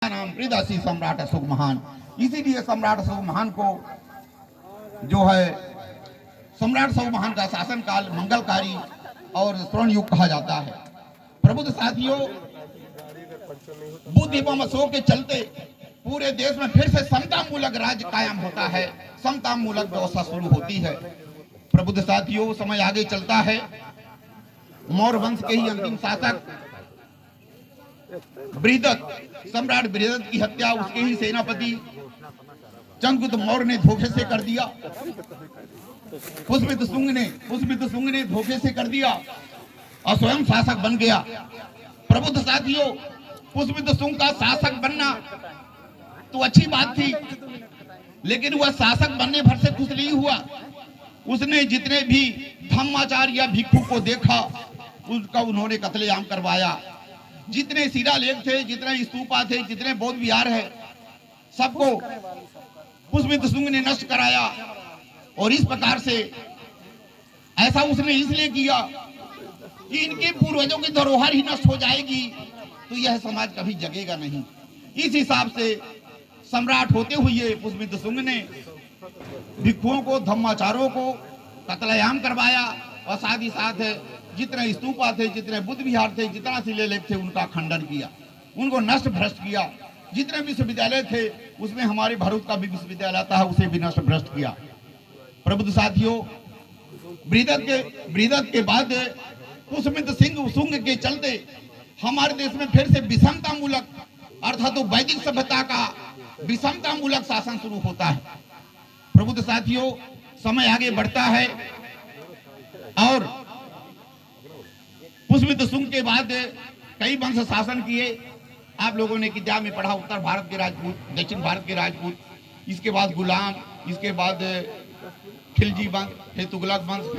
नाम प्रियदासी सम्राट अशोक महान। इसीलिए सम्राट अशोक महान को जो है सम्राट अशोक महान का शासनकाल मंगलकारी और स्वर्ण युग कहा जाता है। प्रबुद्ध साथियों, बुद्ध एवं अशोक के चलते पूरे देश में फिर से समता मूलक राज्य कायम होता है, समता मूलक व्यवस्था शुरू होती है। प्रबुद्ध साथियों, समय आगे चलता है। मौर्य वंश के ही अंतिम शासक बृहदत्त, सम्राट बृहदत्त की हत्या उसके ही सेनापति चंद्रगुप्त मौर्य ने धोखे से कर दिया। पुष्पित शुंग ने धोखे से कर दिया और स्वयं शासक बन गया। प्रबुद्ध साथियों, पुष्पित शुंग का शासक बनना तो अच्छी बात थी, लेकिन वह शासक बनने भर से खुश नहीं हुआ। उसने जितने भी धम्माचार्य या भिक्षु को देखा उसका उन्होंने कत्लेआम करवाया। जितने शिलालेख थे, जितने स्तूपा थे, जितने बौद्ध विहार है, सबको पुष्पित शुंग ने नष्ट कराया। और इस प्रकार से ऐसा उसने इसलिए किया कि इनके पूर्वजों की धरोहर ही नष्ट हो जाएगी तो यह समाज कभी जगेगा नहीं। इस हिसाब से सम्राट होते हुए पुष्पित शुंग ने भिक्षुओं को, धम्माचारों को कत्लेआम करवाया और साथ ही साथ जितने स्तूपा थे, जितने बुद्ध विहार थे, जितना शिलालेख थे, उनका खंडन किया, उनको नष्ट भ्रष्ट किया। जितने विश्वविद्यालय थे उसमें हमारे भारत का भी विश्वविद्यालय था, उसे भी नष्ट भ्रष्ट किया। प्रबुद्ध साथियों, बृहदत्त के बाद पुष्पित शुंग के चलते हमारे देश में फिर से विषमता मूलक अर्थात तो वैदिक सभ्यता का विषमता मूलक शासन शुरू होता है। प्रबुद्ध साथियों, समय आगे बढ़ता है और पुष्पित शुंग के बाद कई वंश शासन किए। आप लोगों ने किताब में पढ़ा, उत्तर भारत के राजपूत, दक्षिण भारत के राजपूत, इसके बाद गुलाम, इसके बाद खिलजी वंश, फिर तुगलक वंश, फिर